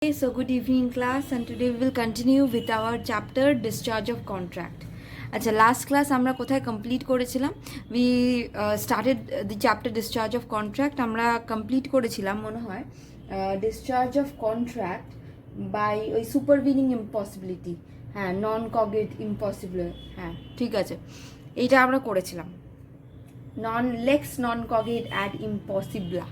Okay, so good evening class, and today we will continue with our chapter discharge of contract. আচ্ছা, last class আমরা কোথায় complete করেছিলাম? We started the chapter discharge of contract. আমরা complete করেছিলাম মনে হয় discharge of contract by ওই সুপারভিনিং impossibility, হ্যাঁ, নন কগেট ইম্পসিবল, হ্যাঁ ঠিক আছে, এইটা আমরা করেছিলাম। নন কগেট অ্যাড ইম্পসিবলা,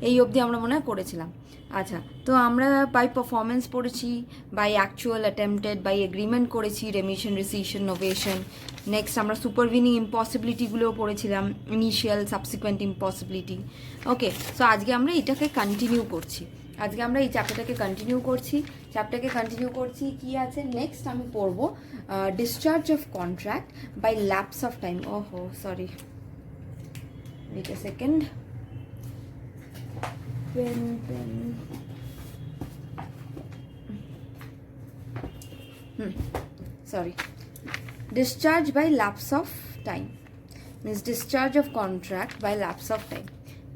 এই অবধি আমরা মনে হয় করেছিলাম। আচ্ছা, তো আমরা বাই পারফরমেন্স পড়েছি, by actual attempted, by agreement করেছি, রেমিশন, রিসিশন, নোভেশন। নেক্সট আমরা সুপারভিনিং ইম্পসিবিলিটিগুলোও পড়েছিলাম, initial, subsequent impossibility. Okay, so আজকে আমরা এটাকে কন্টিনিউ করছি। আজকে আমরা এই চ্যাপ্টারটাকে কন্টিনিউ করছি। কি আছে নেক্সট আমি পড়বো? Discharge of contract by lapse of time. ওহো sorry, wait a second. Pen. Sorry. Discharge by lapse of time means discharge of contract by lapse of time.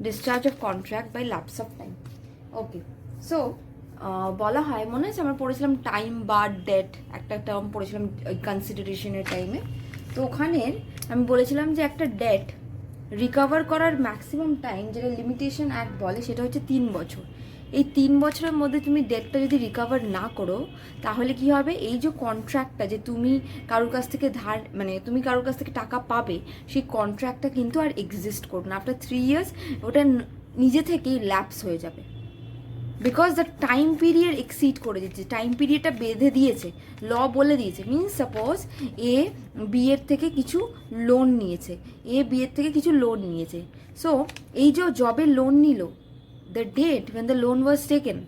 Discharge of contract by lapse of time. Okay. So বলা হয়, মনে আছে আমরা পড়েছিলাম time বা date, একটা term পড়েছিলাম কনসিডারেশনের টাইমে। তো ওখানে আমি বলেছিলাম যে একটা ডেট রিকভার করার ম্যাক্সিমাম টাইম, যেটা লিমিটেশন অ্যাক্ট বলে, সেটা হচ্ছে 3 বছর। এই 3 বছরের মধ্যে তুমি ডেটটা যদি রিকভার না করো, তাহলে কি হবে? এই যে কন্ট্রাক্টটা যে তুমি কারোর কাছ থেকে তুমি কারোর কাছ থেকে টাকা পাবে, সেই কন্ট্রাক্টটা কিন্তু আর এক্সিস্ট করবে না। আফটার 3 ইয়ার্স ওটা নিজে থেকেই ল্যাপস হয়ে যাবে, because the time period exceed করে দিচ্ছে, টাইম পিরিয়ডটা বেঁধে দিয়েছে, ল বলে দিয়েছে। মিনস সাপোজ এ বিয়ের থেকে কিছু লোন নিয়েছে, সো এই যে জবে লোন নিল, the date when the loan was taken,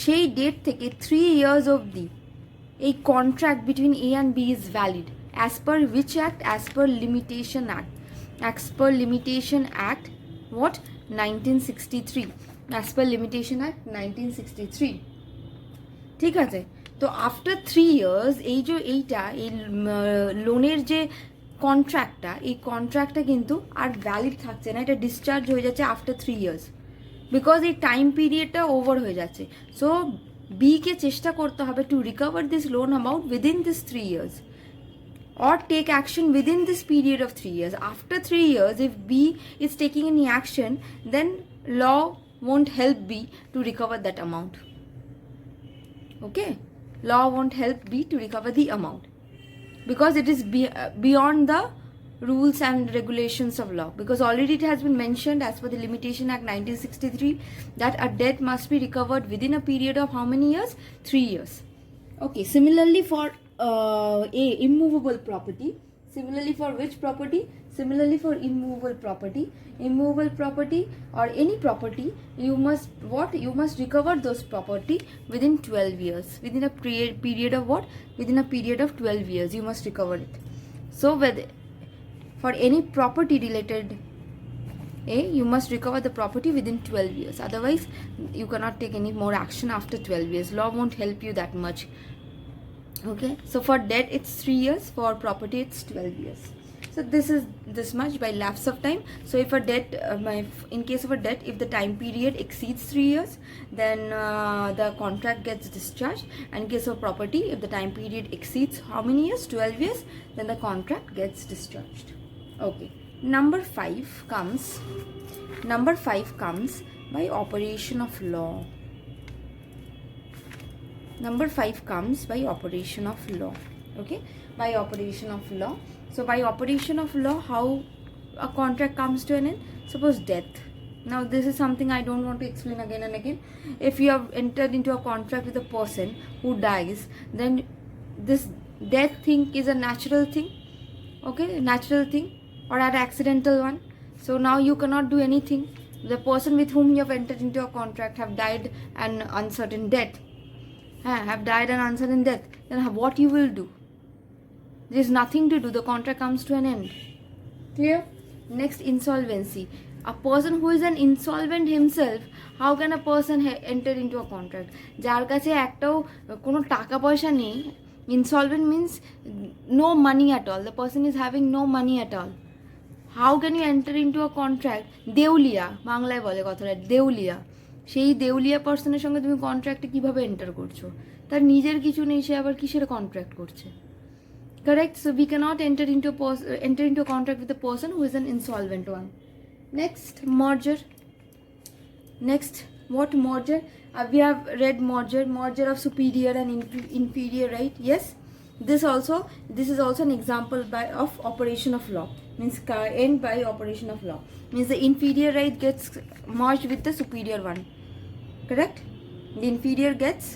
সেই ডেট থেকে 3 ইয়ার্স অবধি এই contract between A and B is valid as per which act? As per limitation act what? 1963, as per limitation act 1963, ঠিক আছে। তো আফটার 3 ইয়ার্স এই লোনের যে কন্ট্রাক্টটা কিন্তু আর ভ্যালিড থাকছে না, এটা ডিসচার্জ হয়ে যাচ্ছে আফটার 3 ইয়ার্স, বিকজ এই টাইম পিরিয়ডটা ওভার হয়ে যাচ্ছে। সো বিকে চেষ্টা করতে হবে to recover this loan amount within this 3 years, or take action within this period of 3 years. After 3 years, if B is taking any action, then law won't help B to recover that amount. Okay? Law won't help B to recover the amount, because it is beyond the rules and regulations of law, because already it has been mentioned as per the Limitation Act 1963 that a debt must be recovered within a period of how many years? 3 years. Okay, similarly for immovable property. Similarly for which property? Similarly for immovable property. Immovable property or any property, you must recover those property within 12 years. Within a period of what? Within a period of 12 years you must recover it. So for any property related you must recover the property within 12 years. Otherwise you cannot take any more action after 12 years. Law won't help you that much. Okay, so for debt it's 3 years, for property it's 12 years. So this is this much by lapse of time. So if a debt in case of a debt, if the time period exceeds 3 years, then the contract gets discharged. And in case of property, if the time period exceeds how many years? 12 years, then the contract gets discharged. Okay, number 5 comes by operation of law. Number 5 comes by operation of law. Okay, by operation of law. So by operation of law, how a contract comes to an end? Suppose death. Now this is something I don't want to explain again and again. If you have entered into a contract with a person who dies, then this death thing is a natural thing. Okay, natural thing or an accidental one. So now you cannot do anything. The person with whom you have entered into a contract have died an uncertain death. Have died an uncertain death, then what you will do? There is nothing to do. The contract comes to an end. Clear? Next, insolvency. A person who is an insolvent himself, how can a person enter into a contract? যার কাছে একটাও কোনো টাকা পয়সা নেই, insolvent means no money at all. The person is having no money at all. How can you enter into a contract? দেউলিয়া, বাংলায় বলে কথাটা দেউলিয়া। সেই দেউলিয়া পার্সনের সঙ্গে তুমি কন্ট্রাক্টে কীভাবে এন্টার করছো? তার নিজের কিছু নেই, সে আবার কিসের কন্ট্রাক্ট করছে? Correct? So we cannot enter into a contract with a person who is an insolvent one. Next, merger. Next, what merger? We have read merger of superior and inferior, right? Yes. This is also an example of operation of law. Means end by operation of law. Means the inferior right gets merged with the superior one. Correct? The inferior gets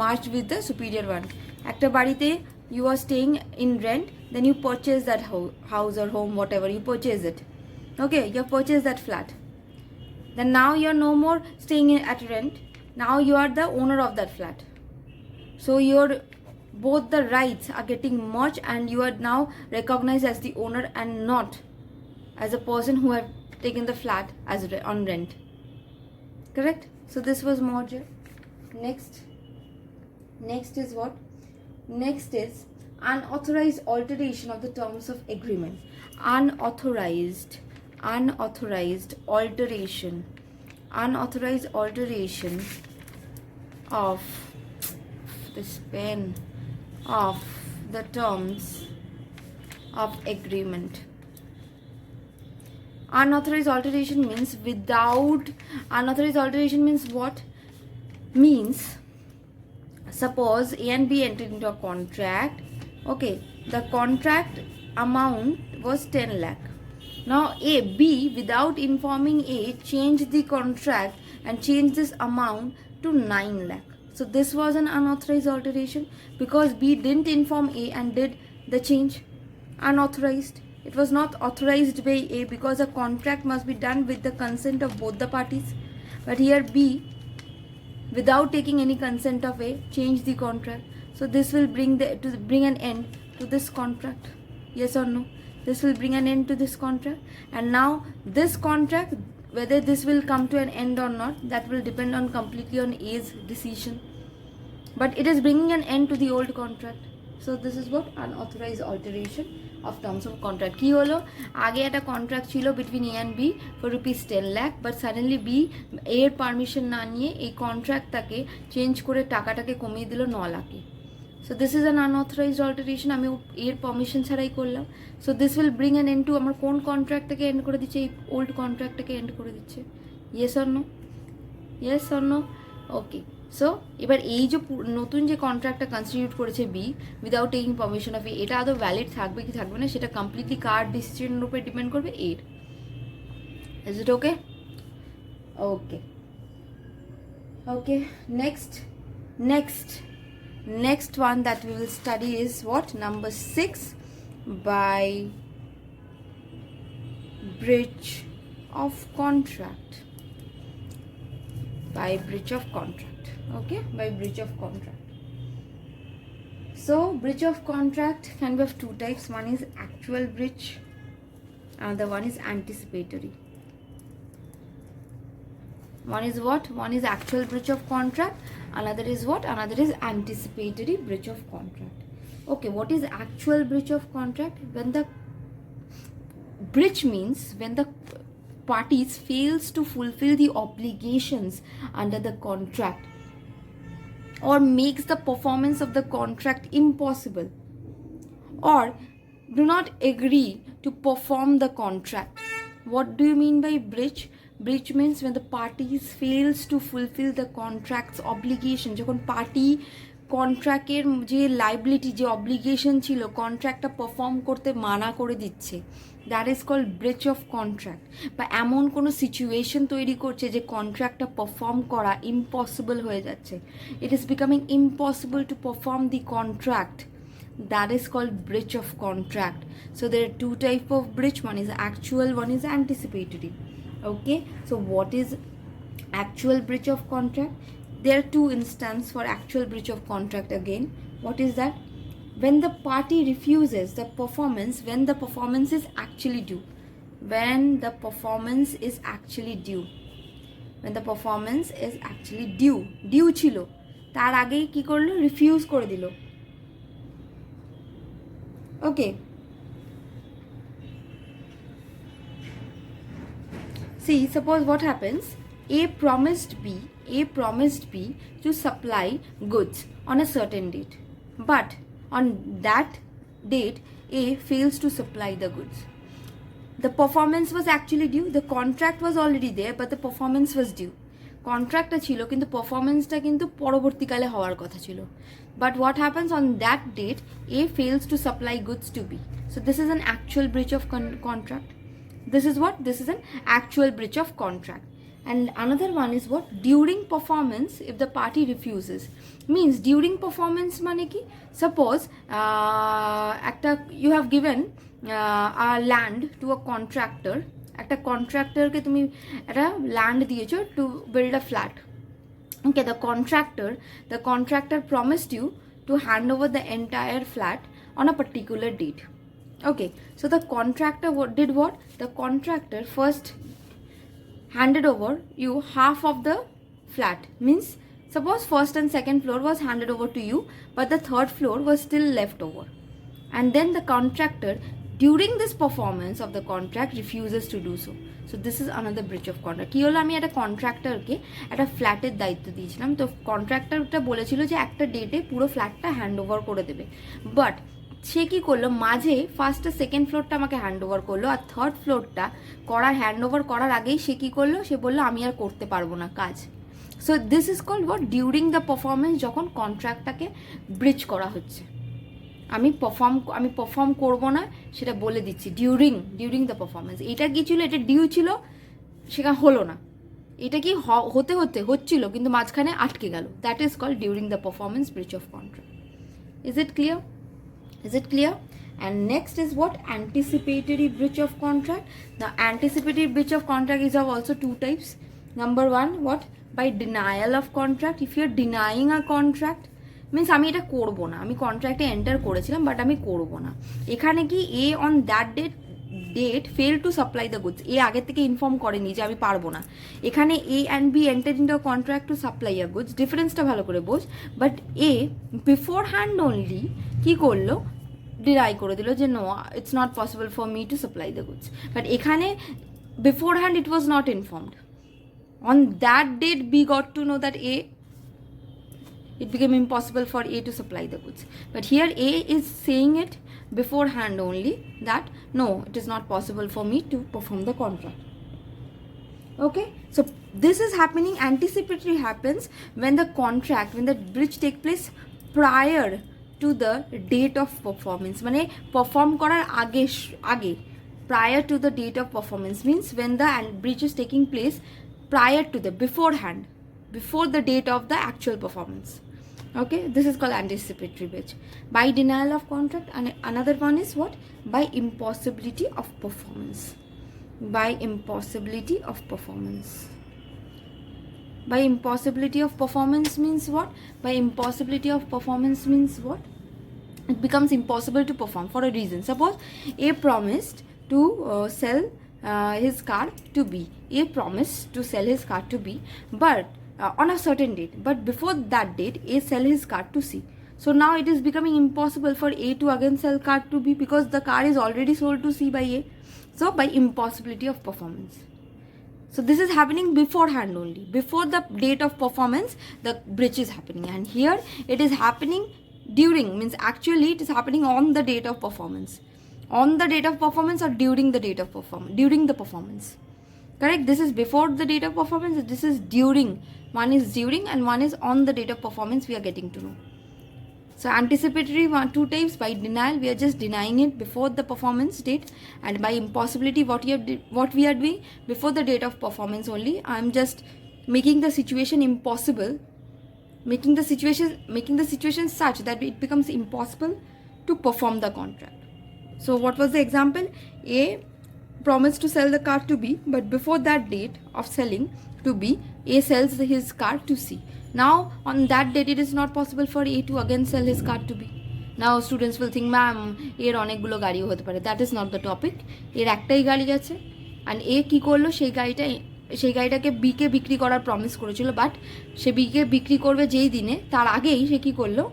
merged with the superior one. Ekta barite you are staying in rent, then you purchase that house or home, whatever, you purchase it. Okay, you have purchased that flat. Then now you are no more staying at rent. Now you are the owner of that flat. So both the rights are getting merged and you are now recognized as the owner and not as a person who have taken the flat as on rent. Correct? So this was merger. Next is what? Next is unauthorized alteration of the terms of agreement. Unauthorized alteration of this pen of the terms of agreement. Unauthorized alteration means unauthorized alteration means what? Means suppose A and B entered into a contract. Okay, the contract amount was 10 lakh. Now B without informing A changed the contract and changed this amount to 9 lakh. So this was an unauthorized alteration because B didn't inform A and did the change. Unauthorized. It was not authorized by A because a contract must be done with the consent of both the parties. But here B, without taking any consent of A, changed the contract. So this will bring an end to this contract. Yes or no? This will bring an end to this contract. And now this contract, whether this will come to an end or not, that will depend on completely on A's decision. But it is bringing an end to the old contract. So this is what? Unauthorized alteration of terms of contract. কি হলো? আগে একটা contract ছিল between A and B for rupees 10 lakh, but suddenly B এর permission না নিয়ে এই কন্ট্রাক্টটাকে change করে টাকাটাকে কমিয়ে দিল 9 লাখে। So this is an unauthorized alteration. আমি এর পারমিশন ছাড়াই করলাম। So this will bring an end to আমার কোন কন্ট্রাক্টটাকে এন্ড করে দিচ্ছে? এই ওল্ড কন্ট্রাক্টটাকে এন্ড করে দিচ্ছে। Yes or no? Yes or no? Okay. So এবার এই যে নতুন যে কন্ট্রাক্টটা কনস্টিটিউট করেছে B without taking permission of A, এটা আদৌ ভ্যালিড থাকবে কি থাকবে না সেটা কমপ্লিটলি কার ডিসিশনের উপরে ডিপেন্ড করবে? এর। Is it okay? Okay okay next one that we will study is what? Number 6, by breach of contract. By breach of contract. Okay, by breach of contract. So breach of contract can be of two types. One is actual breach, another one is anticipatory. One is what? One is actual breach of contract, another is what? Another is anticipatory breach of contract. Okay, what is actual breach of contract? When the breach means when the parties fails to fulfill the obligations under the contract or makes the performance of the contract impossible or do not agree to perform the contract. What do you mean by breach? Breach means when the parties fails to fulfill the contract's obligation. যখন party কন্ট্রাক্টের যে liability, যে obligation ছিল, কন্ট্রাক্টটা perform করতে মানা করে দিচ্ছে, that is called breach of contract. বা এমন কোনো সিচুয়েশন তৈরি করছে যে কন্ট্রাক্টটা পারফর্ম করা ইম্পসিবল হয়ে যাচ্ছে, it is becoming impossible to perform the contract, that is called breach of contract. So there are two types of breach. One is actual, one is anticipatory. Okay, so what is actual breach of contract? There are two instances for actual breach of contract again. What is that? When the party refuses the performance when the performance is actually due. When the performance is actually due. When the performance is actually due. Due ছিল, তার আগেই কি করলো? Refuse করে দিল। Okay. See, suppose what happens? A A promised B to supply goods on a certain date, but on that date A fails to supply the goods. The performance was actually due. The contract was already there, but the performance was due. কন্ট্রাক্টটা ছিল কিন্তু পারফরমেন্সটা কিন্তু পরবর্তীকালে হওয়ার কথা ছিল. But what happens on that date? A fails to supply goods to B. So this is an actual breach of contract. This is what? This is an actual breach of contract. And another one is what? During performance, if the party refuses. Means during performance মানে কি? Suppose একটা you have given a land to a contractor. একটা কন্ট্রাক্টরকে তুমি একটা land দিয়েছো to build a flat. Okay, the contractor promised you to hand over the entire flat on a particular date. Okay, so the contractor did what? The contractor first handed over you half of the flat. Means suppose first and second floor was handed over to you, but the third floor was still left over. And then the contractor during this performance of the contract refuses to do so. So this is another breach of contract. কি হলো, আমি একটা কন্ট্রাক্টরকে একটা ফ্ল্যাটের দায়িত্ব দিয়েছিলাম, তো কন্ট্রাক্টরটা বলেছিল যে একটা ডেটে পুরো ফ্ল্যাটটা হ্যান্ড ওভার করে দেবে, বাট সে কী করলো, মাঝে ফার্স্ট আর সেকেন্ড ফ্লোরটা আমাকে হ্যান্ড ওভার করলো, আর থার্ড ফ্লোরটা হ্যান্ড ওভার করার আগেই সে কী করলো, সে বললো আমি আর করতে পারবো না কাজ. So this is called what? During the performance, যখন কন্ট্রাক্টটাকে ব্রিচ করা হচ্ছে, আমি পারফর্ম করবো না সেটা বলে দিচ্ছি ডিউরিং দ্য পারফরমেন্স. এটা কি ছিল? এটা ডিউ ছিল, সেটা হলো না. এটা কি হচ্ছিল কিন্তু মাঝখানে আটকে গেল. That is called during the performance breach of contract. Is it clear? And next is what? Anticipatory breach of contract. The anticipatory breach of contract is of also two types. Number one, what? By denial of contract. If you are denying a contract, means আমি এটা করবো না, আমি কন্ট্রাক্টে enter করেছিলাম but আমি করবো না. এখানে কি A on that date fail to supply the goods. A আগের থেকে ইনফর্ম করেনি যে আমি পারবো না. এখানে A and B enter in the contract to supply a goods. ডিফারেন্সটা ভালো করে বোঝ. But A beforehand only কী করলো, ডিনাই করে দিল যে no, it's not possible for me to supply the goods. But এখানে beforehand it was not informed. On that date B got to know that it became impossible for A to supply the goods. But here A is saying it beforehand only that no, it is not possible for me to perform the contract. Okay, so this is happening. Anticipatory happens when the breach take place prior to the date of performance. মানে perform করার আগে prior to the date of performance means when the breach is taking place prior to the before the date of the actual performance. Okay, this is called anticipatory breach. By denial of contract, and another one is what? By impossibility of performance. By impossibility of performance. By impossibility of performance means what? By impossibility of performance means what? It becomes impossible to perform for a reason. Suppose A promised to sell his car to B. A promised to sell his car to B, but on a certain date, but before that date A sell his car to C. So now it is becoming impossible for A to again sell car to B because the car is already sold to C by A. So by impossibility of performance. So this is happening beforehand only. Before the date of performance the breach is happening, and here it is happening during, means actually it is happening on the date of performance. On the date of performance or during the date of performance? During the performance. Correct? This is before the date of performance, this is during. One is during and one is on the date of performance we are getting to know. So anticipatory, two types. By denial, we are just denying it before the performance date, and by impossibility, what we are doing before the date of performance only. I am just making the situation impossible, making the situation such that it becomes impossible to perform the contract. So what was the example? A promised to sell the car to B, but before that date of selling to B, A sells his car to C. Now on that date it is not possible for A to again sell his car to B. Now students will think, ma'am, এর অনেকগুলো গাড়িও হতে পারে. That is not the topic. এর একটাই গাড়ি আছে, and A কি করলো, সেই গাড়িটাকে B কে বিক্রি করার প্রমিস করেছিল, বাট সে B কে বিক্রি করবে যেই দিনে তার আগেই সে কি করলো,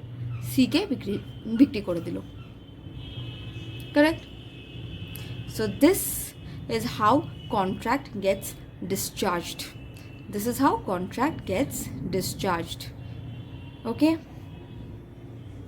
C কে বিক্রি করে দিল. Correct? So this is how contract gets discharged. This is how contract gets discharged. Okay.